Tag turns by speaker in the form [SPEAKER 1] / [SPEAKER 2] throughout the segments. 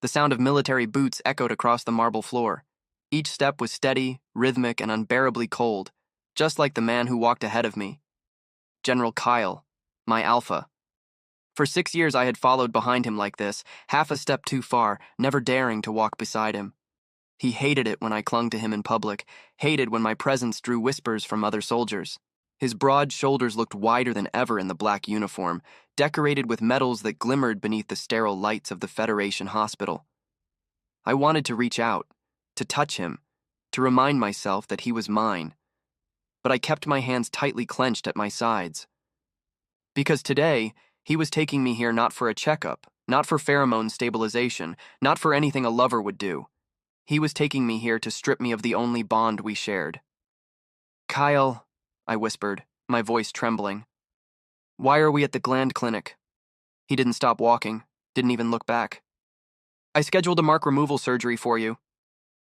[SPEAKER 1] The sound of military boots echoed across the marble floor. Each step was steady, rhythmic, and unbearably cold, just like the man who walked ahead of me. General Kyle, my alpha. For 6 years I had followed behind him like this, half a step too far, never daring to walk beside him. He hated it when I clung to him in public, hated when my presence drew whispers from other soldiers. His broad shoulders looked wider than ever in the black uniform, decorated with medals that glimmered beneath the sterile lights of the Federation Hospital. I wanted to reach out, to touch him, to remind myself that he was mine. But I kept my hands tightly clenched at my sides. Because today, he was taking me here not for a checkup, not for pheromone stabilization, not for anything a lover would do. He was taking me here to strip me of the only bond we shared. "Kyle," I whispered, my voice trembling. "Why are we at the gland clinic?" He didn't stop walking, didn't even look back. "I scheduled a mark removal surgery for you."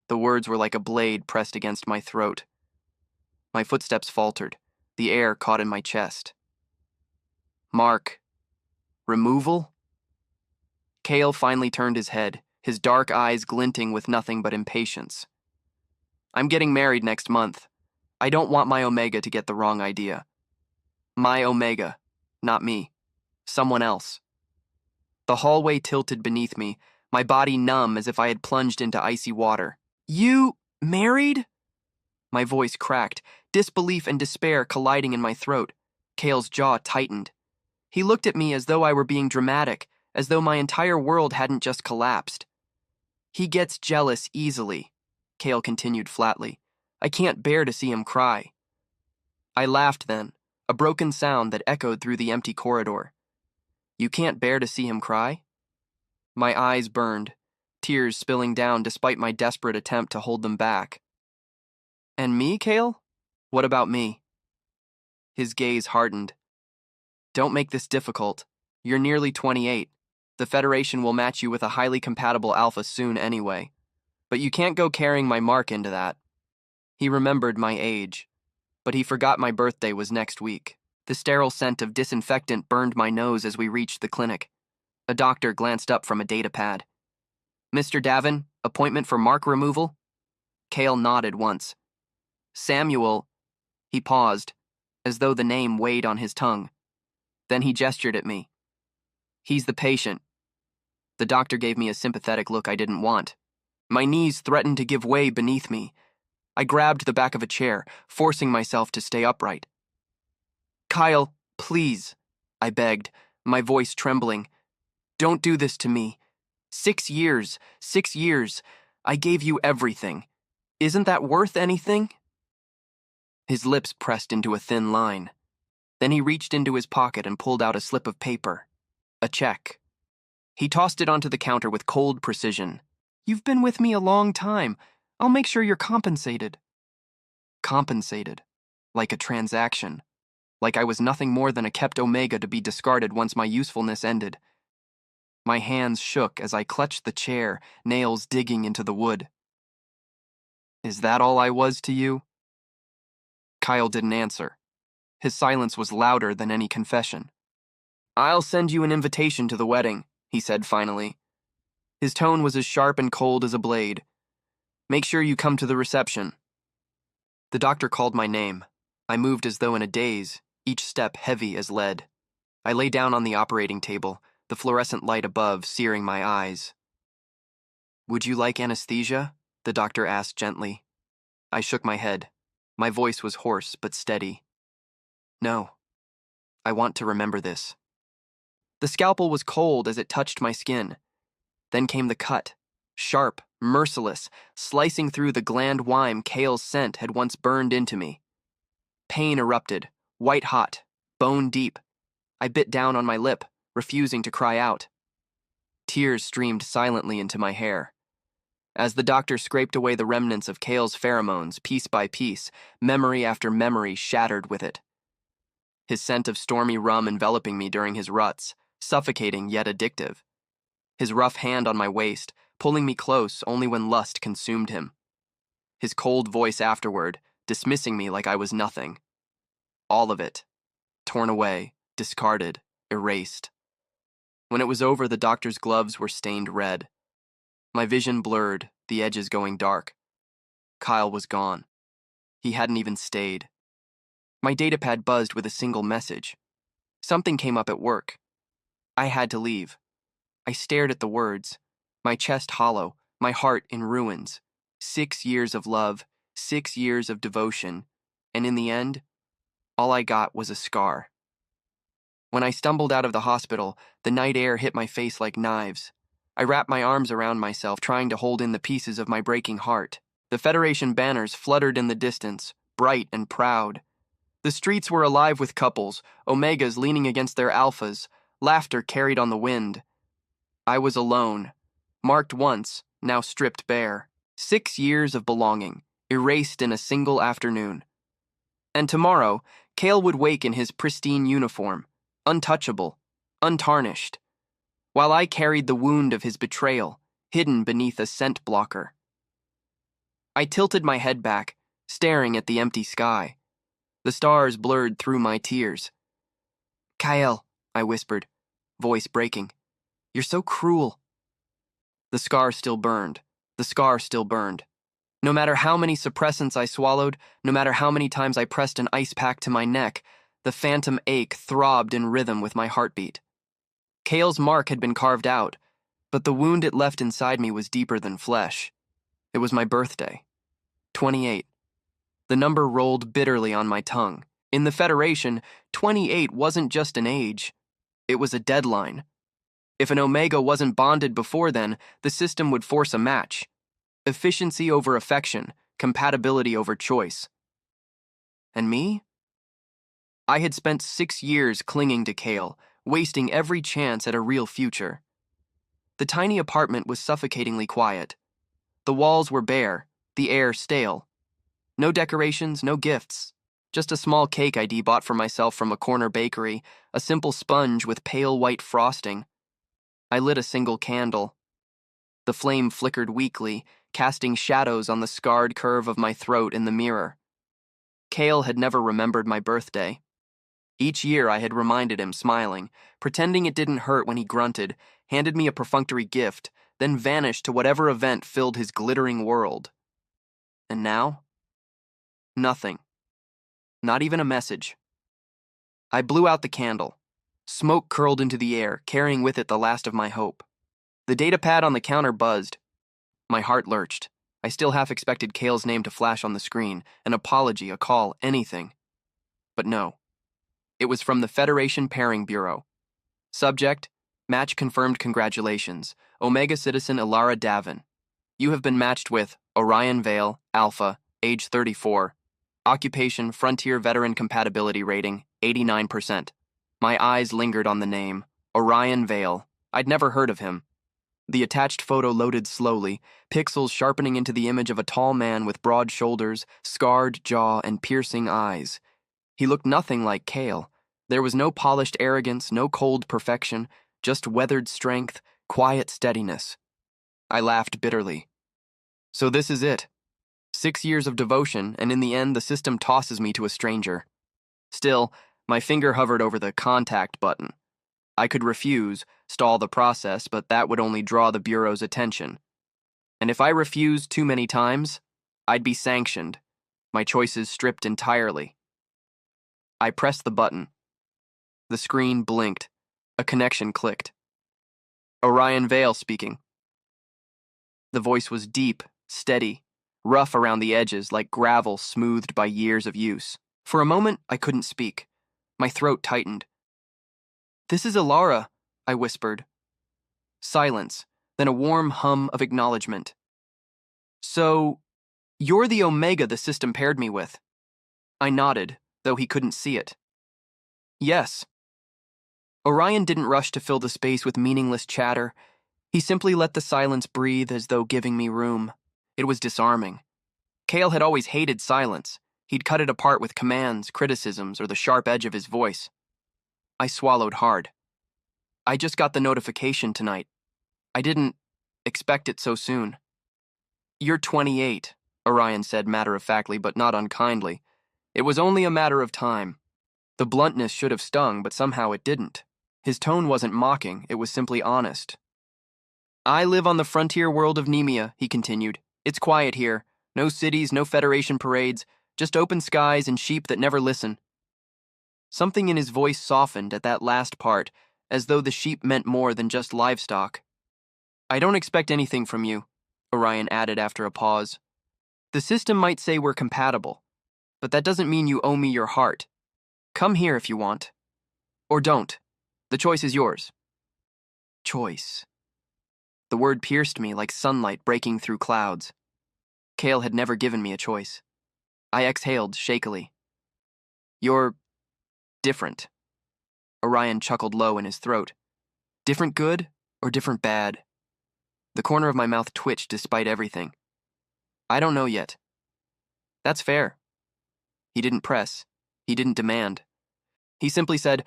[SPEAKER 1] The words were like a blade pressed against my throat. My footsteps faltered, the air caught in my chest. "Mark. Removal?" Kale finally turned his head, his dark eyes glinting with nothing but impatience. "I'm getting married next month. I don't want my Omega to get the wrong idea. My Omega, not me. Someone else." The hallway tilted beneath me, my body numb as if I had plunged into icy water. "You married?" My voice cracked, disbelief and despair colliding in my throat. Kale's jaw tightened. He looked at me as though I were being dramatic, as though my entire world hadn't just collapsed. "He gets jealous easily," Kale continued flatly. "I can't bear to see him cry." I laughed then, a broken sound that echoed through the empty corridor. "You can't bear to see him cry?" My eyes burned, tears spilling down despite my desperate attempt to hold them back. "And me, Kale? What about me?" His gaze hardened. "Don't make this difficult. You're nearly 28. The Federation will match you with a highly compatible alpha soon anyway. But you can't go carrying my mark into that." He remembered my age, but he forgot my birthday was next week. The sterile scent of disinfectant burned my nose as we reached the clinic. A doctor glanced up from a data pad. "Mr. Davin, appointment for mark removal?" Kale nodded once. "Samuel..." He paused, as though the name weighed on his tongue. Then he gestured at me. "He's the patient." The doctor gave me a sympathetic look I didn't want. My knees threatened to give way beneath me. I grabbed the back of a chair, forcing myself to stay upright. "Kyle, please," I begged, my voice trembling. "Don't do this to me. 6 years, 6 years. I gave you everything. Isn't that worth anything?" His lips pressed into a thin line. Then he reached into his pocket and pulled out a slip of paper. A check. He tossed it onto the counter with cold precision. "You've been with me a long time. I'll make sure you're compensated." Compensated. Like a transaction. Like I was nothing more than a kept Omega to be discarded once my usefulness ended. My hands shook as I clutched the chair, nails digging into the wood. "Is that all I was to you?" Kyle didn't answer. His silence was louder than any confession. "I'll send you an invitation to the wedding," he said finally. His tone was as sharp and cold as a blade. "Make sure you come to the reception." The doctor called my name. I moved as though in a daze, each step heavy as lead. I lay down on the operating table, the fluorescent light above searing my eyes. "Would you like anesthesia?" the doctor asked gently. I shook my head. My voice was hoarse but steady. "No. I want to remember this." The scalpel was cold as it touched my skin. Then came the cut, sharp, merciless, slicing through the gland wine Kale's scent had once burned into me. Pain erupted, white-hot, bone-deep. I bit down on my lip, refusing to cry out. Tears streamed silently into my hair. As the doctor scraped away the remnants of Kale's pheromones, piece by piece, memory after memory shattered with it. His scent of stormy rum enveloping me during his ruts, suffocating yet addictive. His rough hand on my waist, pulling me close only when lust consumed him. His cold voice afterward, dismissing me like I was nothing. All of it. Torn away, discarded, erased. When it was over, the doctor's gloves were stained red. My vision blurred, the edges going dark. Kyle was gone. He hadn't even stayed. My datapad buzzed with a single message. Something came up at work. I had to leave. I stared at the words, my chest hollow, my heart in ruins. 6 years of love, 6 years of devotion, and in the end, all I got was a scar. When I stumbled out of the hospital, the night air hit my face like knives. I wrapped my arms around myself, trying to hold in the pieces of my breaking heart. The Federation banners fluttered in the distance, bright and proud. The streets were alive with couples, Omegas leaning against their alphas, laughter carried on the wind. I was alone, marked once, now stripped bare. 6 years of belonging, erased in a single afternoon. And tomorrow, Cale would wake in his pristine uniform, untouchable, untarnished, while I carried the wound of his betrayal, hidden beneath a scent blocker. I tilted my head back, staring at the empty sky. The stars blurred through my tears. "Kyle," I whispered, voice breaking. "You're so cruel." The scar still burned. The scar still burned. No matter how many suppressants I swallowed, no matter how many times I pressed an ice pack to my neck, the phantom ache throbbed in rhythm with my heartbeat. Cale's mark had been carved out, but the wound it left inside me was deeper than flesh. It was my birthday. 28. The number rolled bitterly on my tongue. In the Federation, 28 wasn't just an age. It was a deadline. If an Omega wasn't bonded before then, the system would force a match. Efficiency over affection, compatibility over choice. And me? I had spent 6 years clinging to Cale, wasting every chance at a real future. The tiny apartment was suffocatingly quiet. The walls were bare, the air stale. No decorations, no gifts. Just a small cake ID bought for myself from a corner bakery, a simple sponge with pale white frosting. I lit a single candle. The flame flickered weakly, casting shadows on the scarred curve of my throat in the mirror. Cale had never remembered my birthday. Each year I had reminded him, smiling, pretending it didn't hurt when he grunted, handed me a perfunctory gift, then vanished to whatever event filled his glittering world. And now? Nothing. Not even a message. I blew out the candle. Smoke curled into the air, carrying with it the last of my hope. The datapad on the counter buzzed. My heart lurched. I still half expected Cale's name to flash on the screen, an apology, a call, anything. But no. It was from the Federation Pairing Bureau. Subject, match confirmed, congratulations. Omega citizen Ilara Davin. You have been matched with Orion Vale, Alpha, age 34. Occupation, Frontier Veteran Compatibility Rating, 89%. My eyes lingered on the name, Orion Vale. I'd never heard of him. The attached photo loaded slowly, pixels sharpening into the image of a tall man with broad shoulders, scarred jaw, and piercing eyes. He looked nothing like Cale. There was no polished arrogance, no cold perfection, just weathered strength, quiet steadiness. I laughed bitterly. So this is it. 6 years of devotion, and in the end the system tosses me to a stranger. Still, my finger hovered over the contact button. I could refuse, stall the process, but that would only draw the Bureau's attention. And if I refused too many times, I'd be sanctioned, my choices stripped entirely. I pressed the button. The screen blinked. A connection clicked. Orion Vale speaking. The voice was deep, steady, rough around the edges like gravel smoothed by years of use. For a moment, I couldn't speak. My throat tightened. "This is Ilara," I whispered. Silence, then a warm hum of acknowledgement. "So, you're the Omega the system paired me with." I nodded, though he couldn't see it. "Yes." Orion didn't rush to fill the space with meaningless chatter. He simply let the silence breathe as though giving me room. It was disarming. Cale had always hated silence. He'd cut it apart with commands, criticisms, or the sharp edge of his voice. I swallowed hard. "I just got the notification tonight. I didn't expect it so soon." "You're 28, Orion said matter-of-factly but not unkindly. It was only a matter of time. The bluntness should have stung, but somehow it didn't. His tone wasn't mocking, it was simply honest. I live on the frontier world of Nemea, he continued. It's quiet here. No cities, no Federation parades, just open skies and sheep that never listen. Something in his voice softened at that last part, as though the sheep meant more than just livestock. I don't expect anything from you, Orion added after a pause. The system might say we're compatible, but that doesn't mean you owe me your heart. Come here if you want. Or don't. The choice is yours. Choice. The word pierced me like sunlight breaking through clouds. Kale had never given me a choice. I exhaled shakily. You're different. Orion chuckled low in his throat. Different good or different bad? The corner of my mouth twitched despite everything. I don't know yet. That's fair. He didn't press. He didn't demand. He simply said,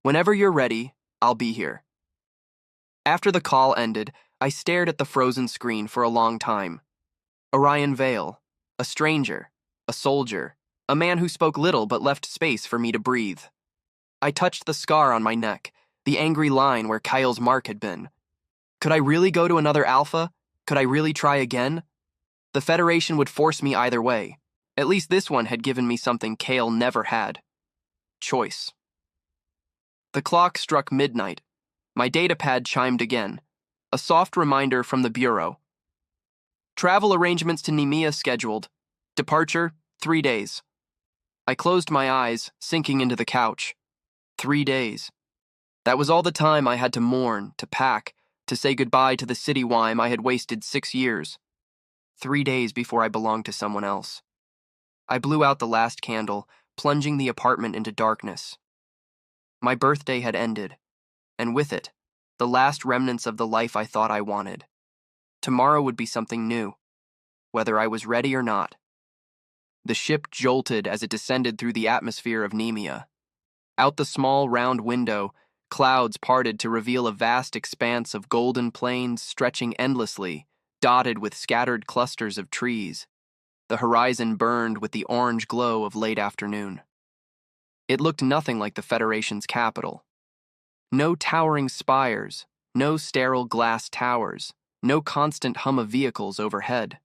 [SPEAKER 1] whenever you're ready, I'll be here. After the call ended, I stared at the frozen screen for a long time. Orion Vale, a stranger, a soldier, a man who spoke little but left space for me to breathe. I touched the scar on my neck, the angry line where Kyle's mark had been. Could I really go to another Alpha? Could I really try again? The Federation would force me either way. At least this one had given me something Kale never had. Choice. The clock struck midnight. My datapad chimed again. A soft reminder from the Bureau. Travel arrangements to Nemea scheduled. Departure, 3 days. I closed my eyes, sinking into the couch. 3 days. That was all the time I had to mourn, to pack, to say goodbye to the city whime I had wasted 6 years. 3 days before I belonged to someone else. I blew out the last candle, plunging the apartment into darkness. My birthday had ended, and with it, the last remnants of the life I thought I wanted. Tomorrow would be something new, whether I was ready or not. The ship jolted as it descended through the atmosphere of Nemea. Out the small, round window, clouds parted to reveal a vast expanse of golden plains stretching endlessly, dotted with scattered clusters of trees. The horizon burned with the orange glow of late afternoon. It looked nothing like the Federation's capital. No towering spires, no sterile glass towers, no constant hum of vehicles overhead.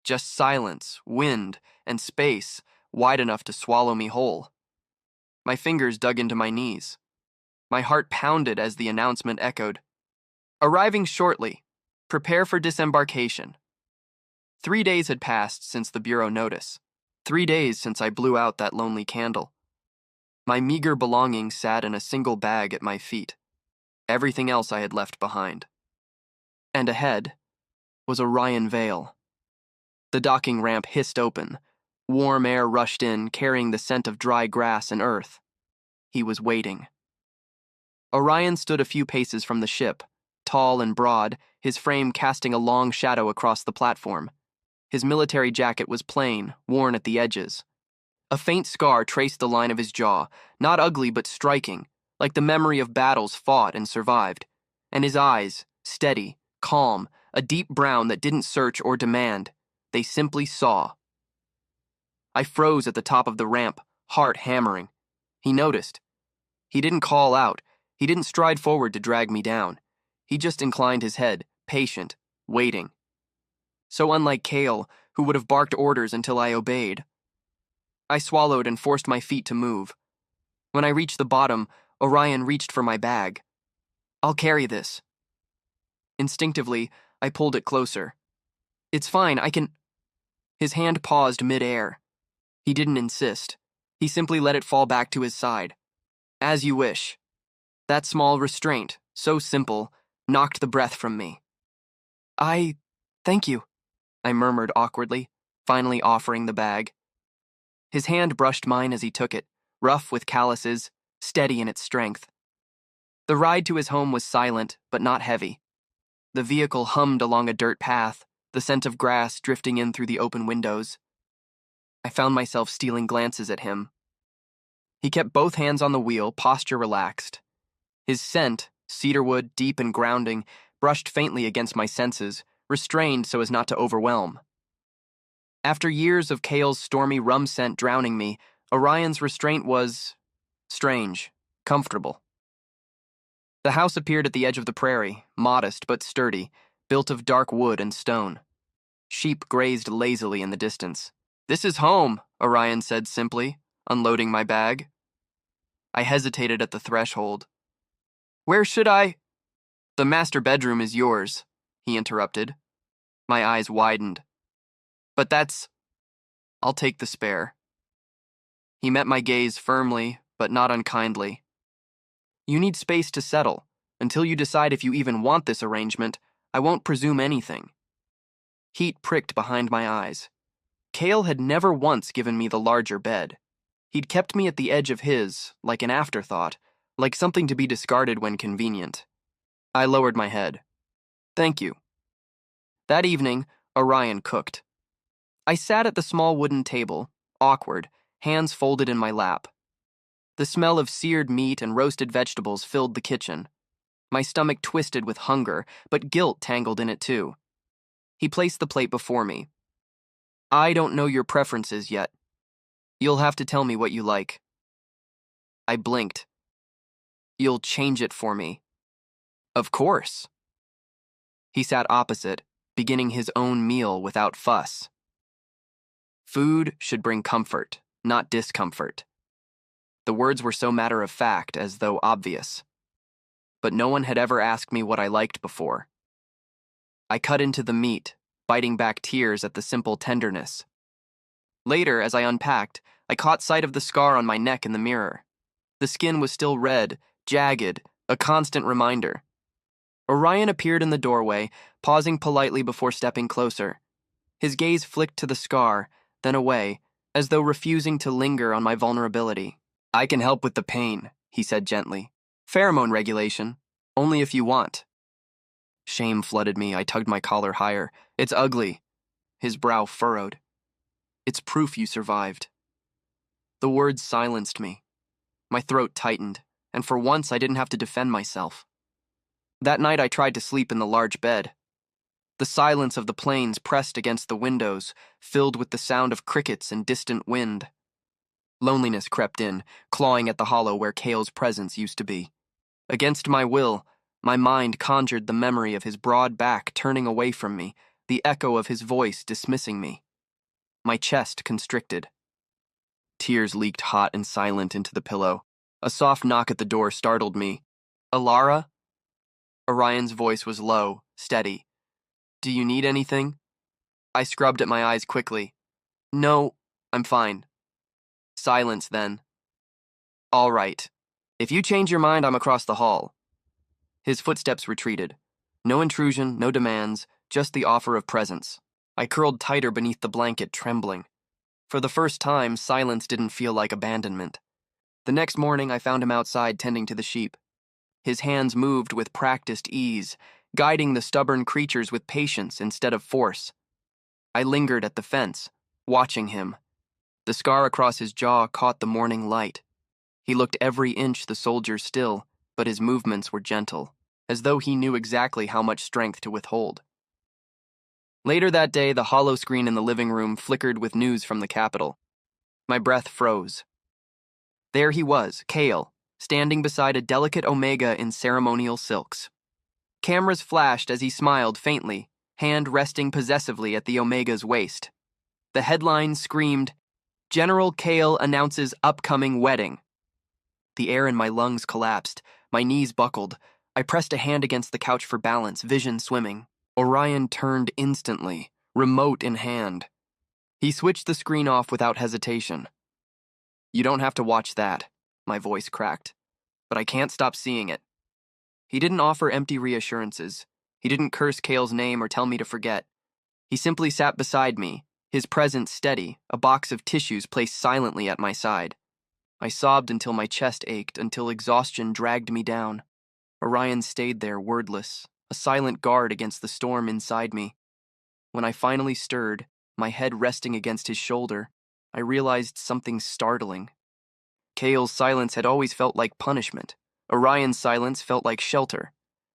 [SPEAKER 1] Just silence, wind, and space wide enough to swallow me whole. My fingers dug into my knees. My heart pounded as the announcement echoed. Arriving shortly. Prepare for disembarkation. 3 days had passed since the Bureau notice. 3 days since I blew out that lonely candle. My meager belongings sat in a single bag at my feet. Everything else I had left behind. And ahead was Orion Vale. The docking ramp hissed open. Warm air rushed in, carrying the scent of dry grass and earth. He was waiting. Orion stood a few paces from the ship, tall and broad, his frame casting a long shadow across the platform. His military jacket was plain, worn at the edges. A faint scar traced the line of his jaw, not ugly but striking, like the memory of battles fought and survived. And his eyes, steady, calm, a deep brown that didn't search or demand. They simply saw. I froze at the top of the ramp, heart hammering. He noticed. He didn't call out. He didn't stride forward to drag me down. He just inclined his head, patient, waiting. So unlike Kale, who would have barked orders until I obeyed. I swallowed and forced my feet to move. When I reached the bottom, Orion reached for my bag. I'll carry this. Instinctively, I pulled it closer. It's fine, I can... His hand paused mid-air. He didn't insist. He simply let it fall back to his side. As you wish. That small restraint, so simple, knocked the breath from me. Thank you, I murmured awkwardly, finally offering the bag. His hand brushed mine as he took it, rough with calluses, steady in its strength. The ride to his home was silent, but not heavy. The vehicle hummed along a dirt path, the scent of grass drifting in through the open windows. I found myself stealing glances at him. He kept both hands on the wheel, posture relaxed. His scent, cedarwood, deep and grounding, brushed faintly against my senses, restrained so as not to overwhelm. After years of Kale's stormy rum scent drowning me, Orion's restraint was strange, comfortable. The house appeared at the edge of the prairie, modest but sturdy, built of dark wood and stone. Sheep grazed lazily in the distance. "This is home," Orion said simply, unloading my bag. I hesitated at the threshold. "Where should I—" "The master bedroom is yours," he interrupted. My eyes widened. "But that's—" "I'll take the spare." He met my gaze firmly, but not unkindly. "You need space to settle. Until you decide if you even want this arrangement, I won't presume anything." Heat pricked behind my eyes. Cale had never once given me the larger bed. He'd kept me at the edge of his, like an afterthought, like something to be discarded when convenient. I lowered my head. "Thank you." That evening, Orion cooked. I sat at the small wooden table, awkward, hands folded in my lap. The smell of seared meat and roasted vegetables filled the kitchen. My stomach twisted with hunger, but guilt tangled in it too. He placed the plate before me. "I don't know your preferences yet. You'll have to tell me what you like." I blinked. "You'll change it for me." "Of course." He sat opposite, beginning his own meal without fuss. Food should bring comfort, not discomfort. The words were so matter-of-fact, as though obvious. But no one had ever asked me what I liked before. I cut into the meat, biting back tears at the simple tenderness. Later, as I unpacked, I caught sight of the scar on my neck in the mirror. The skin was still red, jagged, a constant reminder. Orion appeared in the doorway, pausing politely before stepping closer. His gaze flicked to the scar, then away, as though refusing to linger on my vulnerability. "I can help with the pain," he said gently. "Pheromone regulation. Only if you want." Shame flooded me. I tugged my collar higher. "It's ugly." His brow furrowed. "It's proof you survived." The words silenced me. My throat tightened, and for once I didn't have to defend myself. That night I tried to sleep in the large bed. The silence of the plains pressed against the windows, filled with the sound of crickets and distant wind. Loneliness crept in, clawing at the hollow where Cale's presence used to be. Against my will, my mind conjured the memory of his broad back turning away from me, the echo of his voice dismissing me. My chest constricted. Tears leaked hot and silent into the pillow. A soft knock at the door startled me. "Alara?" Orion's voice was low, steady. "Do you need anything?" I scrubbed at my eyes quickly. "No, I'm fine." Silence then. "All right. If you change your mind, I'm across the hall." His footsteps retreated. No intrusion, no demands, just the offer of presence. I curled tighter beneath the blanket, trembling. For the first time, silence didn't feel like abandonment. The next morning, I found him outside tending to the sheep. His hands moved with practiced ease, guiding the stubborn creatures with patience instead of force. I lingered at the fence, watching him. The scar across his jaw caught the morning light. He looked every inch the soldier still, but his movements were gentle, as though he knew exactly how much strength to withhold. Later that day, the hollow screen in the living room flickered with news from the capital. My breath froze. There he was, Cale, standing beside a delicate Omega in ceremonial silks. Cameras flashed as he smiled faintly, hand resting possessively at the Omega's waist. The headline screamed, "General Cale announces upcoming wedding." The air in my lungs collapsed, my knees buckled. I pressed a hand against the couch for balance, vision swimming. Orion turned instantly, remote in hand. He switched the screen off without hesitation. "You don't have to watch that," my voice cracked, "but I can't stop seeing it." He didn't offer empty reassurances. He didn't curse Cale's name or tell me to forget. He simply sat beside me, his presence steady, a box of tissues placed silently at my side. I sobbed until my chest ached, until exhaustion dragged me down. Orion stayed there, wordless, a silent guard against the storm inside me. When I finally stirred, my head resting against his shoulder, I realized something startling. Cale's silence had always felt like punishment. Orion's silence felt like shelter.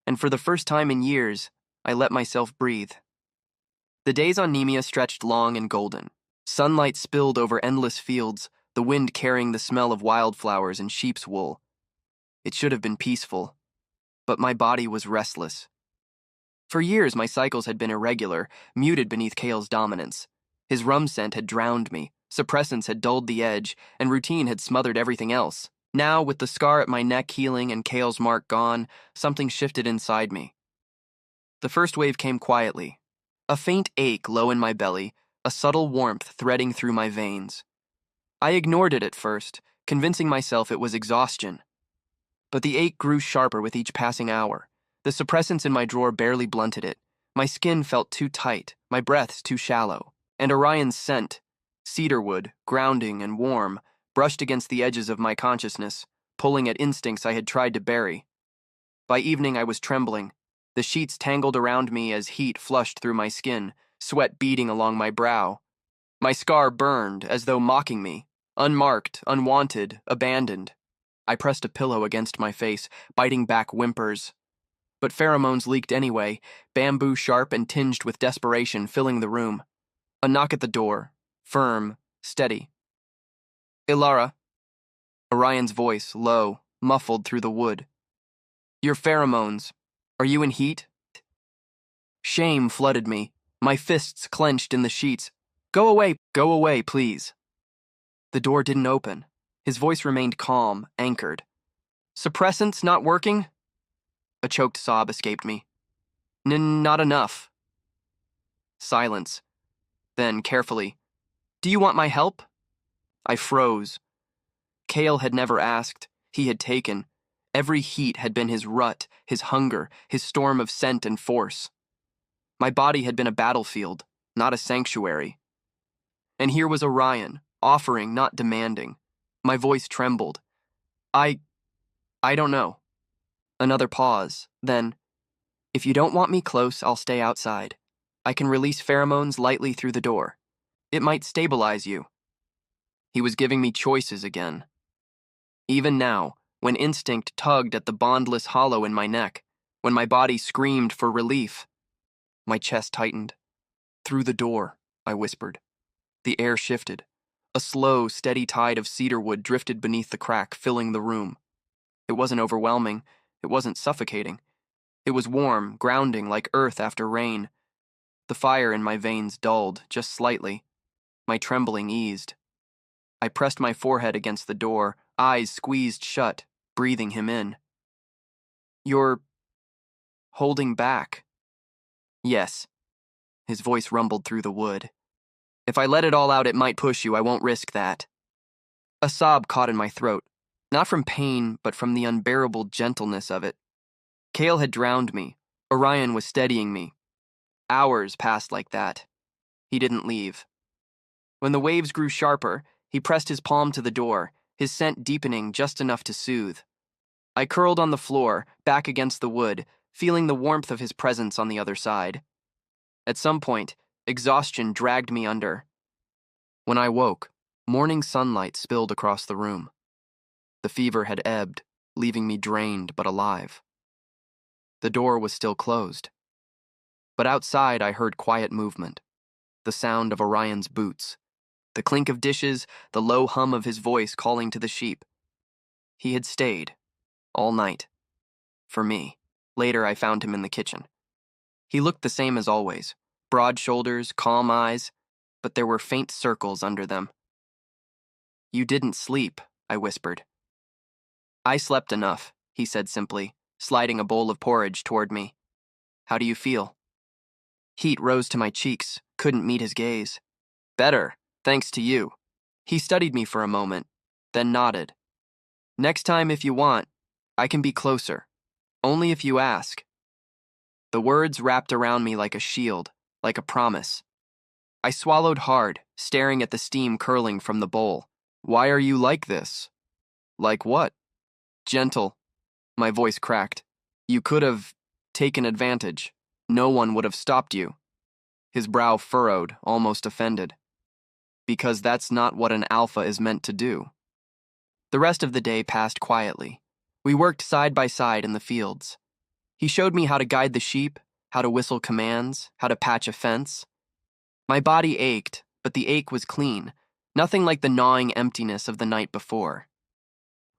[SPEAKER 1] And for the first time in years, I let myself breathe. The days on Nemea stretched long and golden. Sunlight spilled over endless fields, the wind carrying the smell of wildflowers and sheep's wool. It should have been peaceful. but my body was restless. For years, my cycles had been irregular, muted beneath Kale's dominance. His rum scent had drowned me, suppressants had dulled the edge, and routine had smothered everything else. Now, with the scar at my neck healing and Kale's mark gone, something shifted inside me. The first wave came quietly. A faint ache low in my belly, a subtle warmth threading through my veins. I ignored it at first, convincing myself it was exhaustion. But the ache grew sharper with each passing hour. The suppressants in my drawer barely blunted it. My skin felt too tight, my breaths too shallow. And Orion's scent, cedarwood, grounding and warm, brushed against the edges of my consciousness, pulling at instincts I had tried to bury. By evening, I was trembling. The sheets tangled around me as heat flushed through my skin, sweat beading along my brow. My scar burned, as though mocking me, unmarked, unwanted, abandoned. I pressed a pillow against my face, biting back whimpers. But pheromones leaked anyway, bamboo sharp and tinged with desperation filling the room. A knock at the door, firm, steady. Ilara. Orion's voice, low, muffled through the wood. Your pheromones. Are you in heat? Shame flooded me, my fists clenched in the sheets. Go away, please. The door didn't open. His voice remained calm, anchored. Suppressants not working? A choked sob escaped me. Not enough. Silence. Then, carefully, do you want my help? I froze. Kale had never asked. He had taken. Every heat had been his rut, his hunger, his storm of scent and force. My body had been a battlefield, not a sanctuary. And here was Orion, offering, not demanding. My voice trembled. I don't know. Another pause, then, if you don't want me close, I'll stay outside. I can release pheromones lightly through the door. It might stabilize you. He was giving me choices again. Even now, when instinct tugged at the bondless hollow in my neck, when my body screamed for relief, my chest tightened. Through the door, I whispered. The air shifted. A slow, steady tide of cedarwood drifted beneath the crack, filling the room. It wasn't overwhelming. It wasn't suffocating. It was warm, grounding like earth after rain. The fire in my veins dulled, just slightly. My trembling eased. I pressed my forehead against the door, eyes squeezed shut, breathing him in. You're holding back. Yes. His voice rumbled through the wood. If I let it all out, it might push you. I won't risk that. A sob caught in my throat, not from pain, but from the unbearable gentleness of it. Kale had drowned me. Orion was steadying me. Hours passed like that. He didn't leave. When the waves grew sharper, he pressed his palm to the door, his scent deepening just enough to soothe. I curled on the floor, back against the wood, feeling the warmth of his presence on the other side. At some point, exhaustion dragged me under. When I woke, morning sunlight spilled across the room. The fever had ebbed, leaving me drained but alive. The door was still closed. But outside I heard quiet movement, the sound of Orion's boots, the clink of dishes, the low hum of his voice calling to the sheep. He had stayed, all night. For me. Later I found him in the kitchen. He looked the same as always, broad shoulders, calm eyes, but there were faint circles under them. You didn't sleep, I whispered. I slept enough, he said simply, sliding a bowl of porridge toward me. How do you feel? Heat rose to my cheeks, couldn't meet his gaze. Better, thanks to you. He studied me for a moment, then nodded. Next time, if you want, I can be closer. Only if you ask. The words wrapped around me like a shield, like a promise. I swallowed hard, staring at the steam curling from the bowl. Why are you like this? Like what? Gentle. My voice cracked. You could have taken advantage. No one would have stopped you. His brow furrowed, almost offended. Because that's not what an alpha is meant to do. The rest of the day passed quietly. We worked side by side in the fields. He showed me how to guide the sheep, how to whistle commands, how to patch a fence. My body ached, but the ache was clean, nothing like the gnawing emptiness of the night before.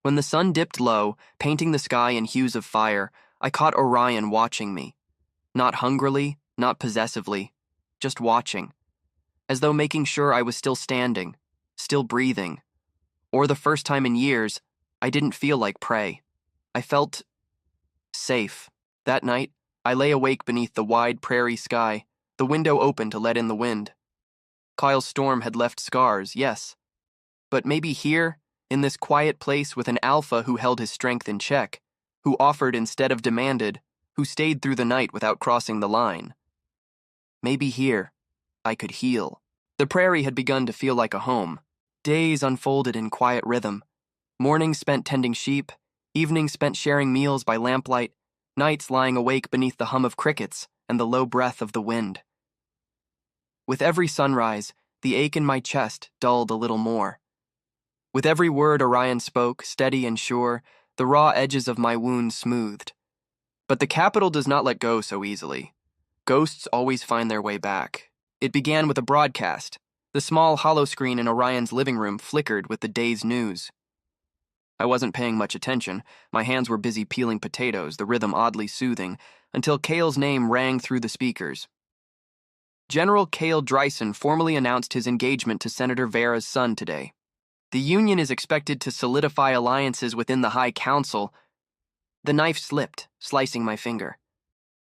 [SPEAKER 1] When the sun dipped low, painting the sky in hues of fire, I caught Orion watching me. Not hungrily, not possessively, just watching, as though making sure I was still standing, still breathing. Or the first time in years, I didn't feel like prey. I felt safe. That night, I lay awake beneath the wide prairie sky, the window open to let in the wind. Kyle's storm had left scars, yes. But maybe here, in this quiet place with an alpha who held his strength in check, who offered instead of demanded, who stayed through the night without crossing the line. Maybe here, I could heal. The prairie had begun to feel like a home. Days unfolded in quiet rhythm. Mornings spent tending sheep, evenings spent sharing meals by lamplight, nights lying awake beneath the hum of crickets and the low breath of the wind. With every sunrise, the ache in my chest dulled a little more. With every word Orion spoke, steady and sure, the raw edges of my wound smoothed. But the capital does not let go so easily. Ghosts always find their way back. It began with a broadcast. The small hollow screen in Orion's living room flickered with the day's news. I wasn't paying much attention. My hands were busy peeling potatoes, the rhythm oddly soothing, until Cale's name rang through the speakers. General Cale Dryson formally announced his engagement to Senator Vera's son today. The union is expected to solidify alliances within the High Council. The knife slipped, slicing my finger.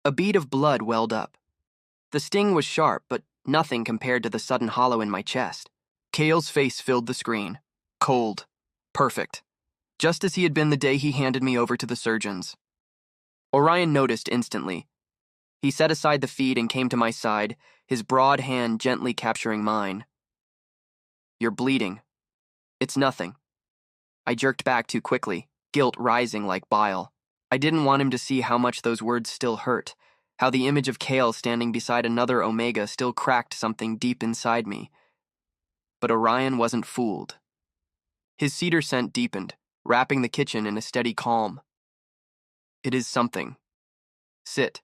[SPEAKER 1] A bead of blood welled up. The sting was sharp, but nothing compared to the sudden hollow in my chest. Cale's face filled the screen. Cold. Perfect. Just as he had been the day he handed me over to the surgeons. Orion noticed instantly. He set aside the feed and came to my side, his broad hand gently capturing mine. "You're bleeding." "It's nothing." I jerked back too quickly, guilt rising like bile. I didn't want him to see how much those words still hurt, how the image of Cale standing beside another Omega still cracked something deep inside me. But Orion wasn't fooled. His cedar scent deepened, wrapping the kitchen in a steady calm. "It is something. Sit."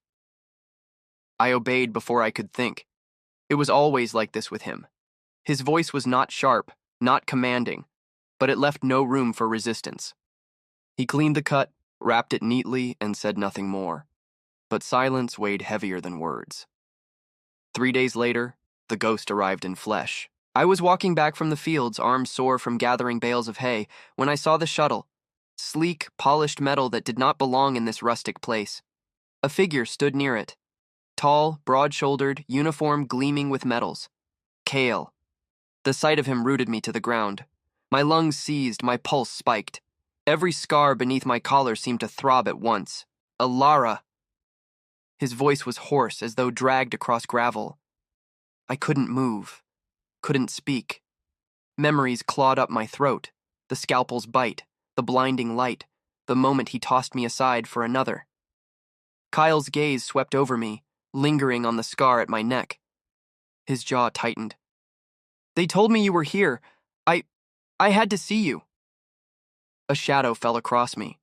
[SPEAKER 1] I obeyed before I could think. It was always like this with him. His voice was not sharp, not commanding, but it left no room for resistance. He cleaned the cut, wrapped it neatly, and said nothing more. But silence weighed heavier than words. 3 days later, the ghost arrived in flesh. I was walking back from the fields, arms sore from gathering bales of hay, when I saw the shuttle. Sleek, polished metal that did not belong in this rustic place. A figure stood near it. Tall, broad-shouldered, uniform gleaming with medals. Cale. The sight of him rooted me to the ground. My lungs seized, my pulse spiked. Every scar beneath my collar seemed to throb at once. Alara. His voice was hoarse, as though dragged across gravel. I couldn't move, couldn't speak. Memories clawed up my throat, the scalpel's bite, the blinding light, the moment he tossed me aside for another. Kyle's gaze swept over me, lingering on the scar at my neck. His jaw tightened. "They told me you were here. I had to see you." A shadow fell across me.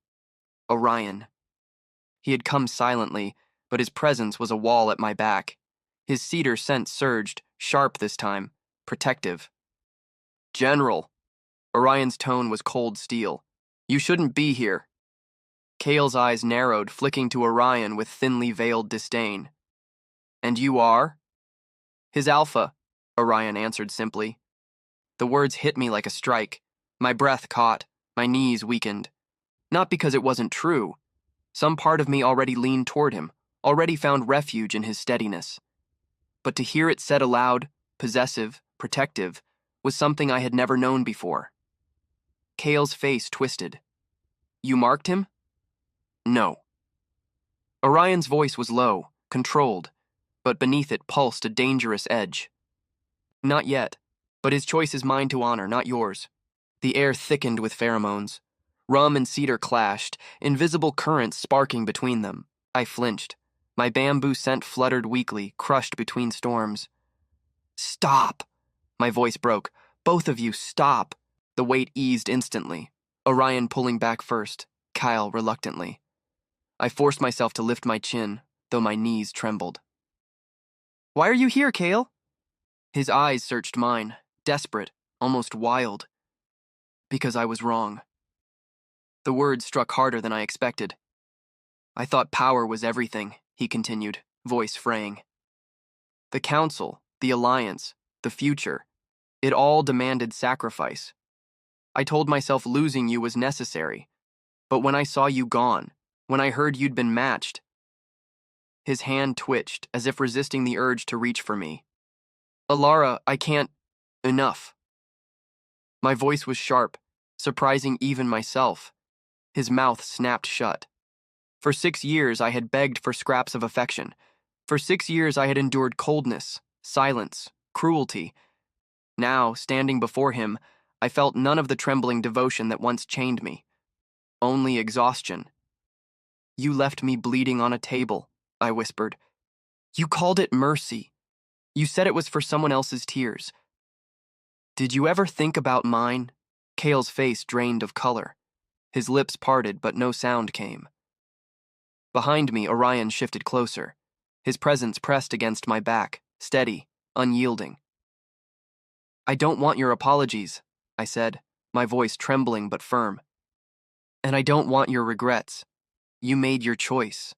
[SPEAKER 1] Orion. He had come silently, but his presence was a wall at my back. His cedar scent surged, sharp this time, protective. "General." Orion's tone was cold steel. "You shouldn't be here." Cale's eyes narrowed, flicking to Orion with thinly veiled disdain. "And you are?" "His alpha," Orion answered simply. The words hit me like a strike. My breath caught, my knees weakened. Not because it wasn't true. Some part of me already leaned toward him, already found refuge in his steadiness. But to hear it said aloud, possessive, protective, was something I had never known before. Cale's face twisted. "You marked him?" "No." Orion's voice was low, controlled, but beneath it pulsed a dangerous edge. "Not yet, but his choice is mine to honor, not yours." The air thickened with pheromones. Rum and cedar clashed, invisible currents sparking between them. I flinched. My bamboo scent fluttered weakly, crushed between storms. "Stop!" My voice broke. "Both of you, stop!" The weight eased instantly. Orion pulling back first, Kyle reluctantly. I forced myself to lift my chin, though my knees trembled. "Why are you here, Cale?" His eyes searched mine, desperate, almost wild. "Because I was wrong." The words struck harder than I expected. I thought power was everything, he continued, voice fraying. The council, the alliance, the future, it all demanded sacrifice. I told myself losing you was necessary, but when I saw you gone, when I heard you'd been matched, his hand twitched as if resisting the urge to reach for me. Alara, I can't. Enough. My voice was sharp, surprising even myself. His mouth snapped shut. For 6 years, I had begged for scraps of affection. For 6 years, I had endured coldness, silence, cruelty. Now, standing before him, I felt none of the trembling devotion that once chained me. Only exhaustion. You left me bleeding on a table, I whispered. You called it mercy. You said it was for someone else's tears. Did you ever think about mine? Kale's face drained of color. His lips parted, but no sound came. Behind me, Orion shifted closer. His presence pressed against my back, steady, unyielding. I don't want your apologies, I said, my voice trembling but firm. And I don't want your regrets. You made your choice.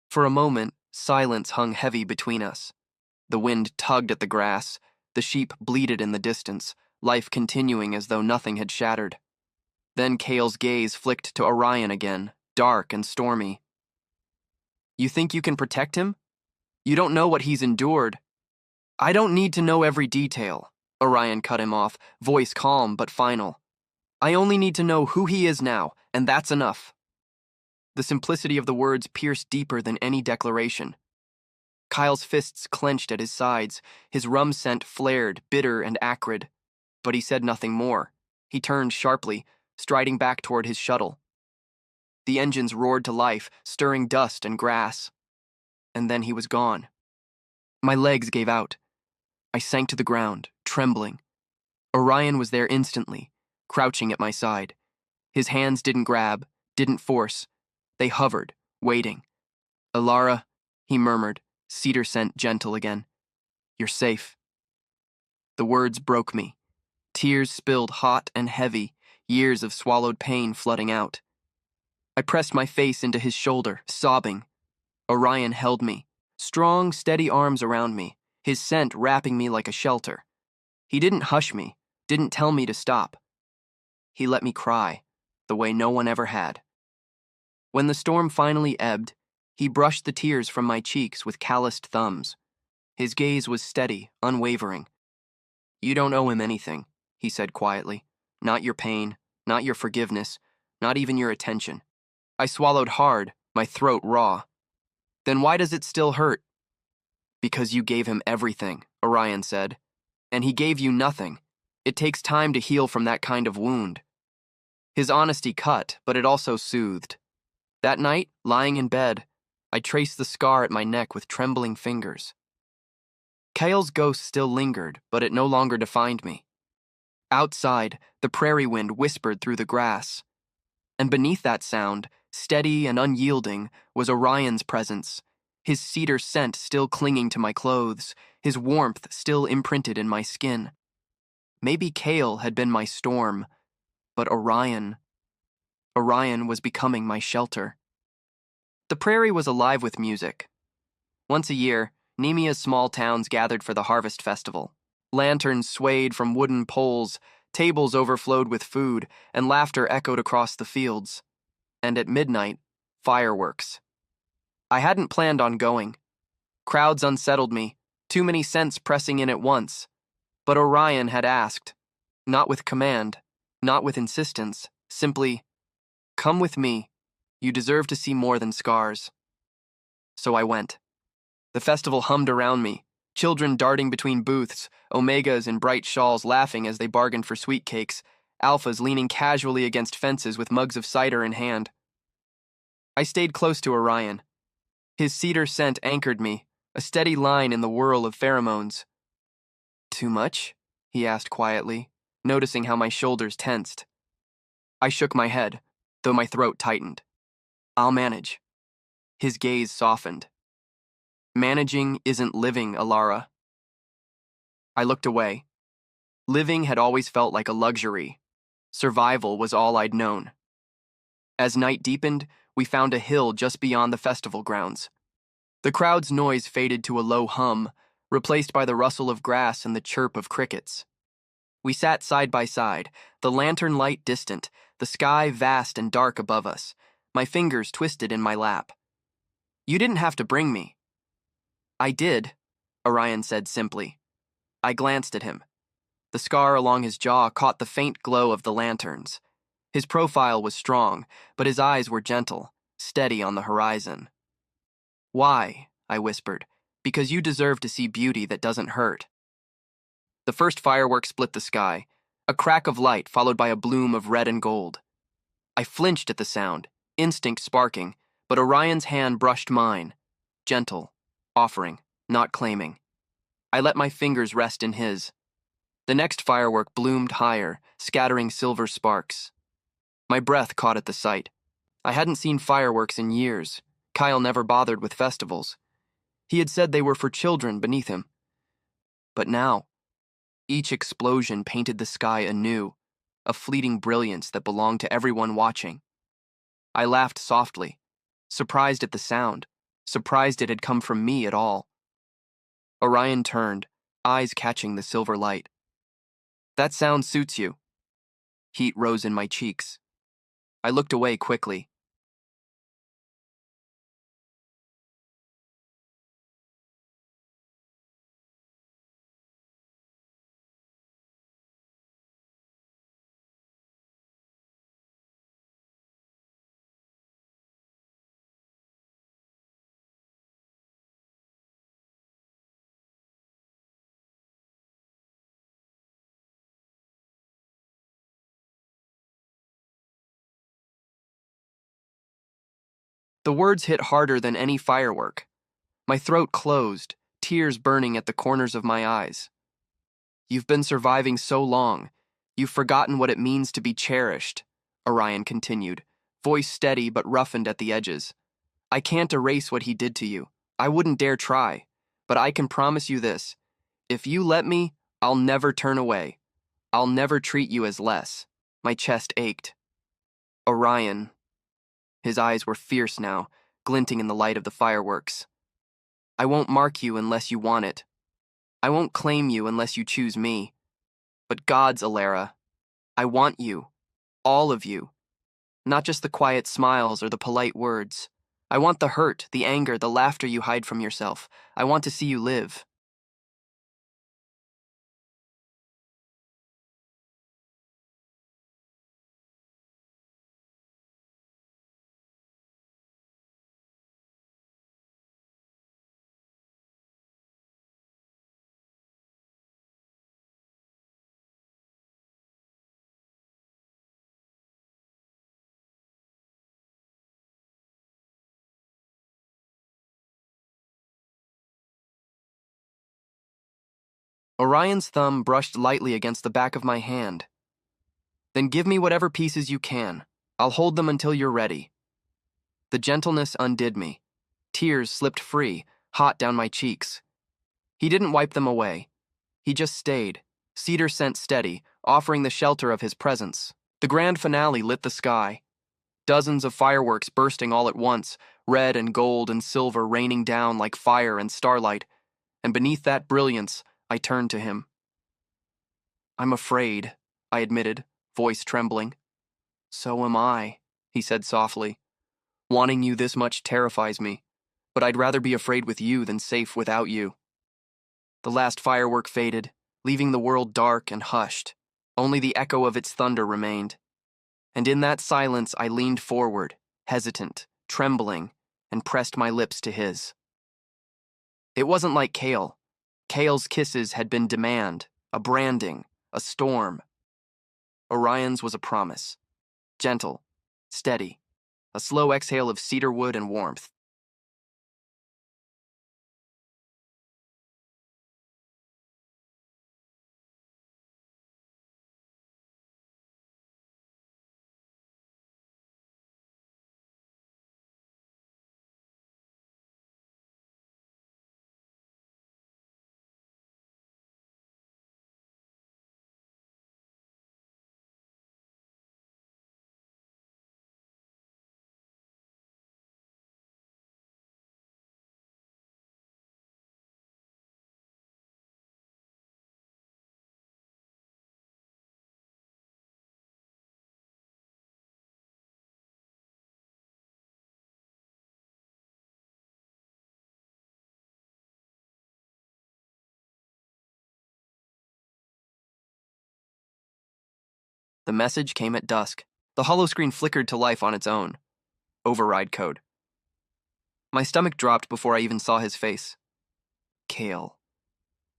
[SPEAKER 1] For a moment, silence hung heavy between us. The wind tugged at the grass, the sheep bleated in the distance, life continuing as though nothing had shattered. Then Kale's gaze flicked to Orion again, dark and stormy. You think you can protect him? You don't know what he's endured. I don't need to know every detail, Orion cut him off, voice calm but final. I only need to know who he is now, and that's enough. The simplicity of the words pierced deeper than any declaration. Kyle's fists clenched at his sides, his rum scent flared, bitter and acrid. But he said nothing more. He turned sharply, striding back toward his shuttle. The engines roared to life, stirring dust and grass. And then he was gone. My legs gave out. I sank to the ground, trembling. Orion was there instantly, crouching at my side. His hands didn't grab, didn't force. They hovered, waiting. Alara, he murmured, cedar scent gentle again. You're safe. The words broke me. Tears spilled hot and heavy, years of swallowed pain flooding out. I pressed my face into his shoulder, sobbing. Orion held me, strong, steady arms around me, his scent wrapping me like a shelter. He didn't hush me, didn't tell me to stop. He let me cry, the way no one ever had. When the storm finally ebbed, he brushed the tears from my cheeks with calloused thumbs. His gaze was steady, unwavering. You don't owe him anything, he said quietly. Not your pain, not your forgiveness, not even your attention. I swallowed hard, my throat raw. Then why does it still hurt? Because you gave him everything, Orion said. And he gave you nothing. It takes time to heal from that kind of wound. His honesty cut, but it also soothed. That night, lying in bed, I traced the scar at my neck with trembling fingers. Kale's ghost still lingered, but it no longer defined me. Outside, the prairie wind whispered through the grass. And beneath that sound, steady and unyielding, was Orion's presence, his cedar scent still clinging to my clothes, his warmth still imprinted in my skin. Maybe Kale had been my storm, but Orion was becoming my shelter. The prairie was alive with music. Once a year, Nemia's small towns gathered for the harvest festival. Lanterns swayed from wooden poles, tables overflowed with food, and laughter echoed across the fields. And at midnight, fireworks. I hadn't planned on going. Crowds unsettled me, too many scents pressing in at once. But Orion had asked, not with command, not with insistence, simply, come with me. You deserve to see more than scars. So I went. The festival hummed around me, children darting between booths, omegas in bright shawls laughing as they bargained for sweet cakes, alphas leaning casually against fences with mugs of cider in hand. I stayed close to Orion. His cedar scent anchored me, a steady line in the whirl of pheromones. Too much? He asked quietly, noticing how my shoulders tensed. I shook my head, though my throat tightened. I'll manage. His gaze softened. Managing isn't living, Alara. I looked away. Living had always felt like a luxury. Survival was all I'd known. As night deepened, we found a hill just beyond the festival grounds. The crowd's noise faded to a low hum, replaced by the rustle of grass and the chirp of crickets. We sat side by side, the lantern light distant, the sky vast and dark above us, my fingers twisted in my lap. You didn't have to bring me. I did, Orion said simply. I glanced at him. The scar along his jaw caught the faint glow of the lanterns. His profile was strong, but his eyes were gentle, steady on the horizon. Why? I whispered. Because you deserve to see beauty that doesn't hurt. The first firework split the sky, a crack of light followed by a bloom of red and gold. I flinched at the sound, instinct sparking, but Orion's hand brushed mine, gentle, offering, not claiming. I let my fingers rest in his. The next firework bloomed higher, scattering silver sparks. My breath caught at the sight. I hadn't seen fireworks in years. Kyle never bothered with festivals. He had said they were for children beneath him. But now, each explosion painted the sky anew, a fleeting brilliance that belonged to everyone watching. I laughed softly, surprised at the sound, surprised it had come from me at all. Orion turned, eyes catching the silver light. That sound suits you. Heat rose in my cheeks. I looked away quickly. The words hit harder than any firework. My throat closed, tears burning at the corners of my eyes. You've been surviving so long. You've forgotten what it means to be cherished, Orion continued, voice steady but roughened at the edges. I can't erase what he did to you. I wouldn't dare try. But I can promise you this. If you let me, I'll never turn away. I'll never treat you as less. My chest ached. Orion. His eyes were fierce now, glinting in the light of the fireworks. I won't mark you unless you want it. I won't claim you unless you choose me. But God's Alara, I want you. All of you. Not just the quiet smiles or the polite words. I want the hurt, the anger, the laughter you hide from yourself. I want to see you live. Orion's thumb brushed lightly against the back of my hand. Then give me whatever pieces you can. I'll hold them until you're ready. The gentleness undid me. Tears slipped free, hot down my cheeks. He didn't wipe them away. He just stayed, cedar scent steady, offering the shelter of his presence. The grand finale lit the sky. Dozens of fireworks bursting all at once, red and gold and silver raining down like fire and starlight. And beneath that brilliance, I turned to him. I'm afraid, I admitted, voice trembling. So am I, he said softly. Wanting you this much terrifies me, but I'd rather be afraid with you than safe without you. The last firework faded, leaving the world dark and hushed. Only the echo of its thunder remained. And in that silence I leaned forward, hesitant, trembling, and pressed my lips to his. It wasn't like Kale. Kale's kisses had been demand, a branding, a storm. Orion's was a promise. Gentle, steady, a slow exhale of cedar wood and warmth. The message came at dusk. The holoscreen flickered to life on its own. Override code. My stomach dropped before I even saw his face. Kale.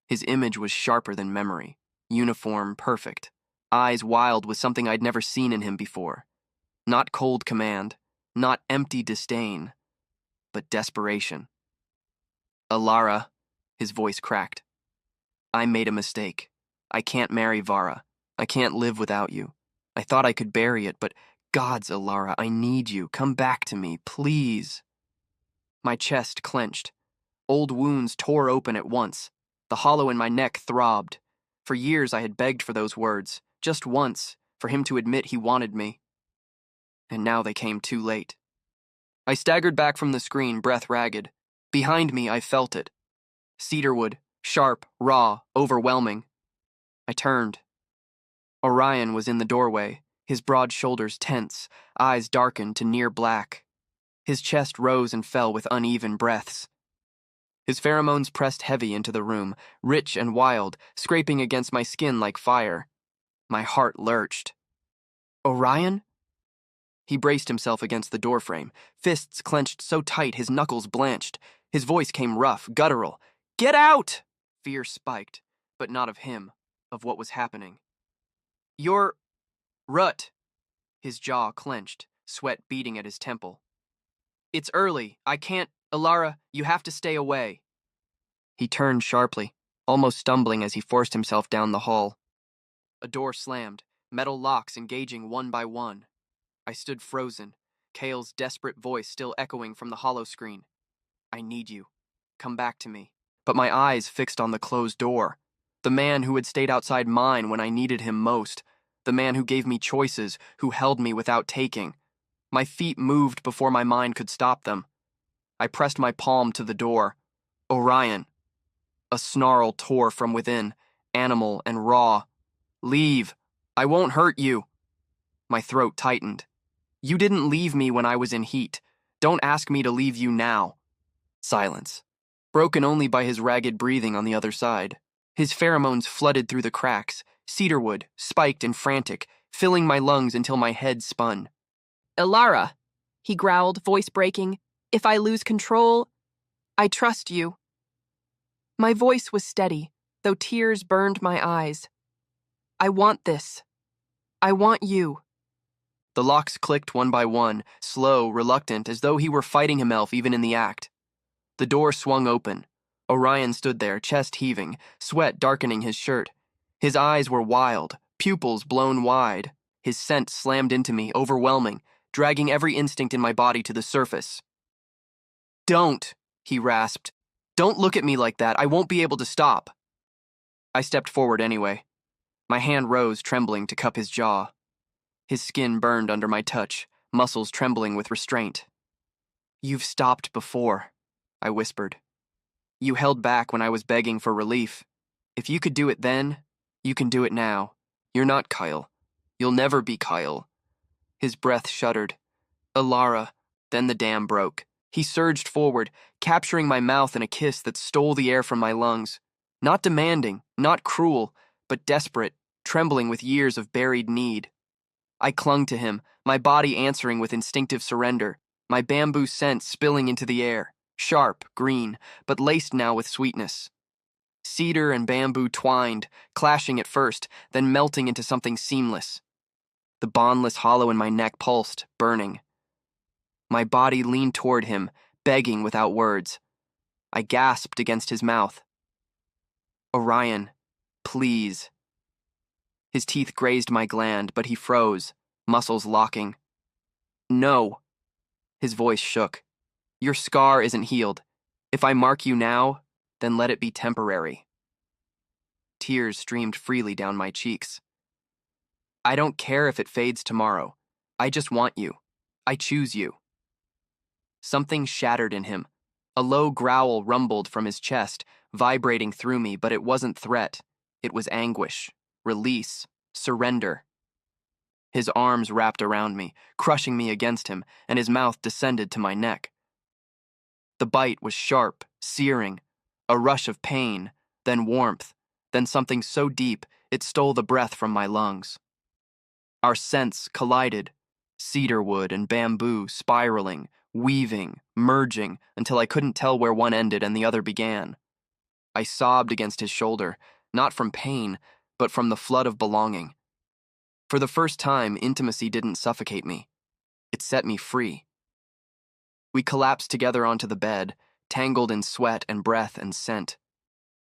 [SPEAKER 1] His image was sharper than memory. Uniform, perfect. Eyes wild with something I'd never seen in him before. Not cold command, not empty disdain, but desperation. Alara, his voice cracked. I made a mistake. I can't marry Vara. I can't live without you. I thought I could bury it, but gods, Alara, I need you. Come back to me, please. My chest clenched. Old wounds tore open at once. The hollow in my neck throbbed. For years I had begged for those words, just once, for him to admit he wanted me. And now they came too late. I staggered back from the screen, breath ragged. Behind me, I felt it. Cedarwood, sharp, raw, overwhelming. I turned. Orion was in the doorway, his broad shoulders tense, eyes darkened to near black. His chest rose and fell with uneven breaths. His pheromones pressed heavy into the room, rich and wild, scraping against my skin like fire. My heart lurched. Orion? He braced himself against the doorframe, fists clenched so tight his knuckles blanched. His voice came rough, guttural. Get out! Fear spiked, but not of him, of what was happening. You're... Rut. His jaw clenched, sweat beating at his temple. It's early. I can't... Alara, you have to stay away. He turned sharply, almost stumbling as he forced himself down the hall. A door slammed, metal locks engaging one by one. I stood frozen, Kale's desperate voice still echoing from the holoscreen. I need you. Come back to me. But my eyes fixed on the closed door. The man who had stayed outside mine when I needed him most. The man who gave me choices, who held me without taking. My feet moved before my mind could stop them. I pressed my palm to the door. Orion. A snarl tore from within, animal and raw. Leave. I won't hurt you. My throat tightened. You didn't leave me when I was in heat. Don't ask me to leave you now. Silence, broken only by his ragged breathing on the other side. His pheromones flooded through the cracks, cedarwood, spiked and frantic, filling my lungs until my head spun.
[SPEAKER 2] Alara, he growled, voice breaking. If I lose control, I trust you. My voice was steady, though tears burned my eyes. I want this. I want you.
[SPEAKER 1] The locks clicked one by one, slow, reluctant, as though he were fighting himself even in the act. The door swung open. Orion stood there, chest heaving, sweat darkening his shirt. His eyes were wild, pupils blown wide. His scent slammed into me, overwhelming, dragging every instinct in my body to the surface. Don't, he rasped. Don't look at me like that. I won't be able to stop. I stepped forward anyway. My hand rose, trembling, to cup his jaw. His skin burned under my touch, muscles trembling with restraint. You've stopped before, I whispered. You held back when I was begging for relief. If you could do it then, you can do it now. You're not Kyle. You'll never be Kyle. His breath shuddered. Alara. Then the dam broke. He surged forward, capturing my mouth in a kiss that stole the air from my lungs. Not demanding, not cruel, but desperate, trembling with years of buried need. I clung to him, my body answering with instinctive surrender, my bamboo scent spilling into the air, sharp, green, but laced now with sweetness. Cedar and bamboo twined, clashing at first, then melting into something seamless. The bondless hollow in my neck pulsed, burning. My body leaned toward him, begging without words. I gasped against his mouth. Orion, please. His teeth grazed my gland, but he froze, muscles locking. No. His voice shook. Your scar isn't healed. If I mark you now, then let it be temporary. Tears streamed freely down my cheeks. I don't care if it fades tomorrow. I just want you. I choose you. Something shattered in him. A low growl rumbled from his chest, vibrating through me, but it wasn't threat. It was anguish, release, surrender. His arms wrapped around me, crushing me against him, and his mouth descended to my neck. The bite was sharp, searing, a rush of pain, then warmth, then something so deep it stole the breath from my lungs. Our scents collided, cedarwood and bamboo spiraling, weaving, merging, until I couldn't tell where one ended and the other began. I sobbed against his shoulder, not from pain, but from the flood of belonging. For the first time, intimacy didn't suffocate me. It set me free. We collapsed together onto the bed, tangled in sweat and breath and scent.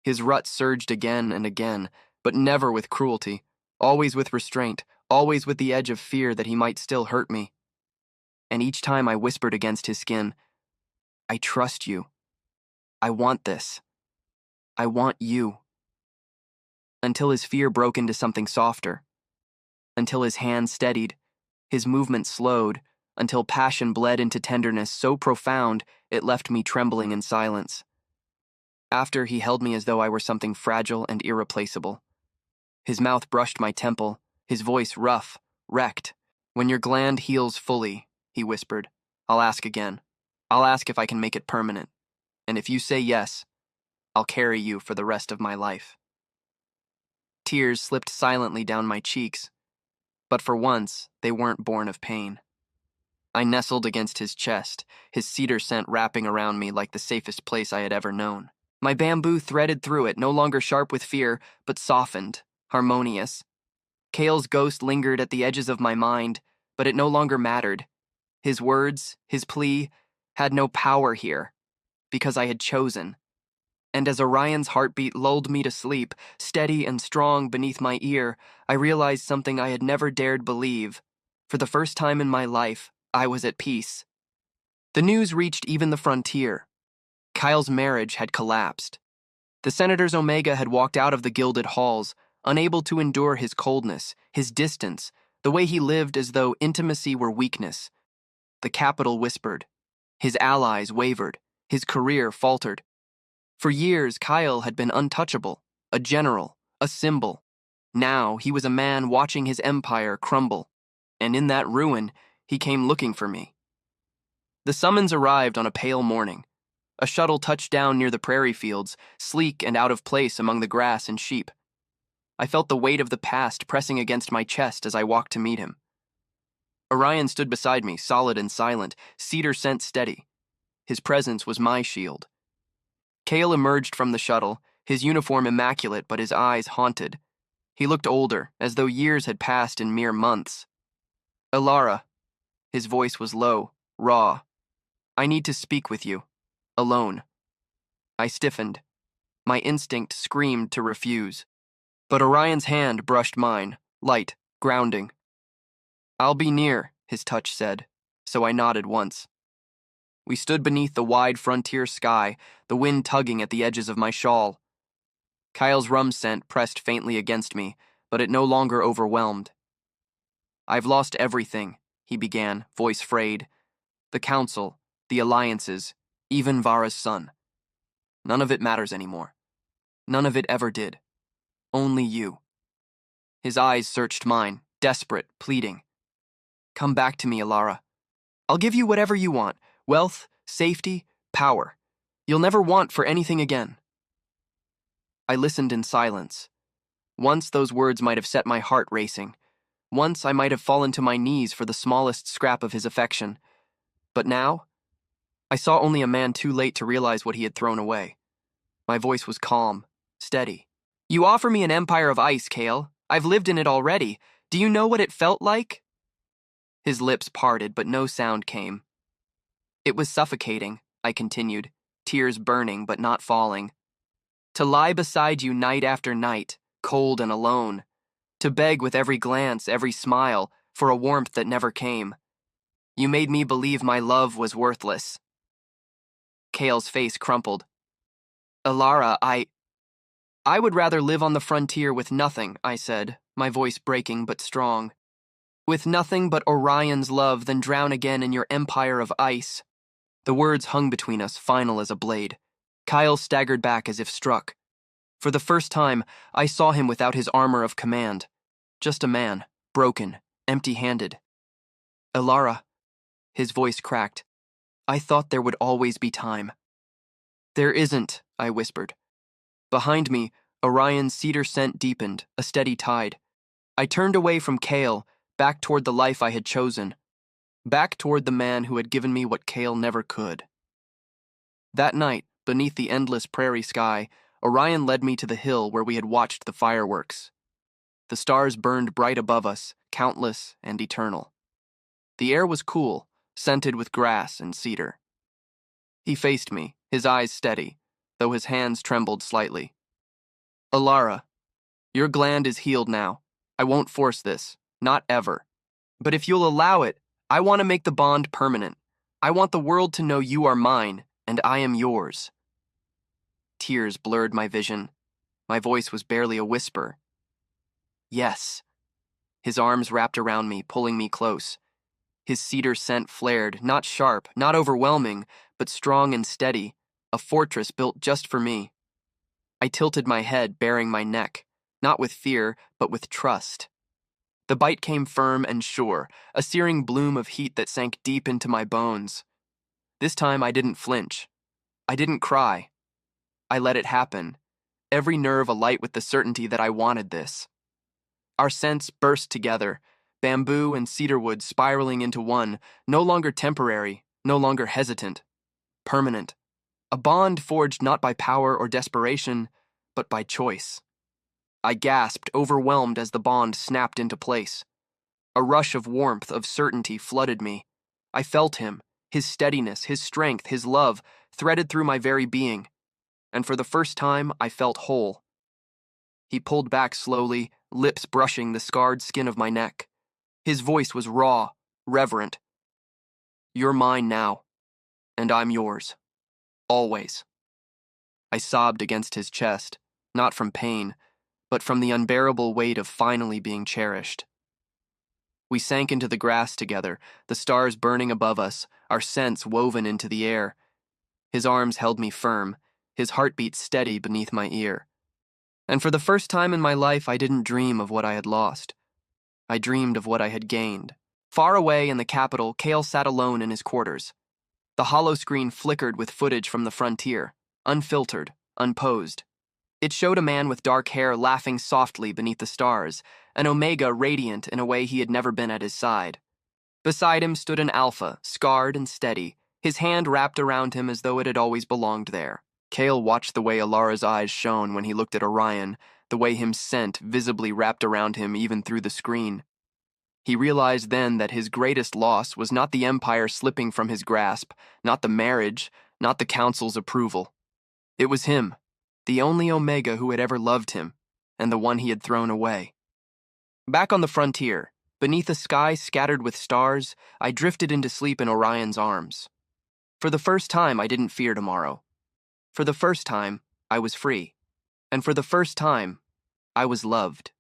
[SPEAKER 1] His rut surged again and again, but never with cruelty, always with restraint, always with the edge of fear that he might still hurt me. And each time I whispered against his skin, I trust you. I want this. I want you. Until his fear broke into something softer. Until his hand steadied, his movement slowed, until passion bled into tenderness so profound it left me trembling in silence. After, he held me as though I were something fragile and irreplaceable. His mouth brushed my temple, his voice rough, wrecked. When your gland heals fully, he whispered, I'll ask again. I'll ask if I can make it permanent. And if you say yes, I'll carry you for the rest of my life. Tears slipped silently down my cheeks, but for once, they weren't born of pain. I nestled against his chest, his cedar scent wrapping around me like the safest place I had ever known. My bamboo threaded through it, no longer sharp with fear, but softened, harmonious. Kale's ghost lingered at the edges of my mind, but it no longer mattered. His words, his plea, had no power here, because I had chosen. And as Orion's heartbeat lulled me to sleep, steady and strong beneath my ear, I realized something I had never dared believe. For the first time in my life, I was at peace. The news reached even the frontier. Kyle's marriage had collapsed. The Senator's Omega had walked out of the gilded halls, unable to endure his coldness, his distance, the way he lived as though intimacy were weakness. The capital whispered. His allies wavered. His career faltered. For years, Kyle had been untouchable, a general, a symbol. Now he was a man watching his empire crumble. And in that ruin, he came looking for me. The summons arrived on a pale morning. A shuttle touched down near the prairie fields, sleek and out of place among the grass and sheep. I felt the weight of the past pressing against my chest as I walked to meet him. Orion stood beside me, solid and silent, cedar scent steady. His presence was my shield. Kale emerged from the shuttle, his uniform immaculate but his eyes haunted. He looked older, as though years had passed in mere months. Alara. His voice was low, raw. I need to speak with you. Alone. I stiffened. My instinct screamed to refuse. But Orion's hand brushed mine, light, grounding. I'll be near, his touch said, so I nodded once. We stood beneath the wide frontier sky, the wind tugging at the edges of my shawl. Kyle's rum scent pressed faintly against me, but it no longer overwhelmed. I've lost everything, he began, voice frayed. The council, the alliances, even Vara's son. None of it matters anymore. None of it ever did. Only you. His eyes searched mine, desperate, pleading. Come back to me, Alara. I'll give you whatever you want. Wealth, safety, power. You'll never want for anything again. I listened in silence. Once those words might have set my heart racing. Once I might have fallen to my knees for the smallest scrap of his affection. But now, I saw only a man too late to realize what he had thrown away. My voice was calm, steady. You offer me an empire of ice, Kale. I've lived in it already. Do you know what it felt like? His lips parted, but no sound came. It was suffocating, I continued, tears burning but not falling. To lie beside you night after night, cold and alone. To beg with every glance, every smile, for a warmth that never came. You made me believe my love was worthless. Kale's face crumpled. Alara, I would rather live on the frontier with nothing, I said, my voice breaking but strong. With nothing but Orion's love than drown again in your empire of ice. The words hung between us, final as a blade. Kyle staggered back as if struck. For the first time, I saw him without his armor of command. Just a man, broken, empty-handed. Alara, his voice cracked. I thought there would always be time. There isn't, I whispered. Behind me, Orion's cedar scent deepened, a steady tide. I turned away from Kale, back toward the life I had chosen, back toward the man who had given me what Kale never could. That night, beneath the endless prairie sky, Orion led me to the hill where we had watched the fireworks. The stars burned bright above us, countless and eternal. The air was cool, scented with grass and cedar. He faced me, his eyes steady, though his hands trembled slightly. Alara, your gland is healed now. I won't force this, not ever. But if you'll allow it, I want to make the bond permanent. I want the world to know you are mine, and I am yours. Tears blurred my vision. My voice was barely a whisper. Yes. His arms wrapped around me, pulling me close. His cedar scent flared, not sharp, not overwhelming, but strong and steady, a fortress built just for me. I tilted my head, baring my neck, not with fear, but with trust. The bite came firm and sure, a searing bloom of heat that sank deep into my bones. This time I didn't flinch. I didn't cry. I let it happen, every nerve alight with the certainty that I wanted this. Our scents burst together, bamboo and cedarwood spiraling into one, no longer temporary, no longer hesitant, permanent. A bond forged not by power or desperation, but by choice. I gasped, overwhelmed as the bond snapped into place. A rush of warmth, of certainty flooded me. I felt him, his steadiness, his strength, his love, threaded through my very being. And for the first time, I felt whole. He pulled back slowly, lips brushing the scarred skin of my neck. His voice was raw, reverent. You're mine now, and I'm yours. Always. I sobbed against his chest, not from pain, but from the unbearable weight of finally being cherished. We sank into the grass together, the stars burning above us, our scents woven into the air. His arms held me firm, his heartbeat steady beneath my ear. And for the first time in my life, I didn't dream of what I had lost. I dreamed of what I had gained. Far away in the capital, Kale sat alone in his quarters. The hollow screen flickered with footage from the frontier, unfiltered, unposed. It showed a man with dark hair laughing softly beneath the stars, an Omega radiant in a way he had never been at his side. Beside him stood an Alpha, scarred and steady, his hand wrapped around him as though it had always belonged there. Kale watched the way Alara's eyes shone when he looked at Orion, the way his scent visibly wrapped around him even through the screen. He realized then that his greatest loss was not the empire slipping from his grasp, not the marriage, not the council's approval. It was him, the only Omega who had ever loved him, and the one he had thrown away. Back on the frontier, beneath a sky scattered with stars, I drifted into sleep in Orion's arms. For the first time, I didn't fear tomorrow. For the first time, I was free. And for the first time, I was loved.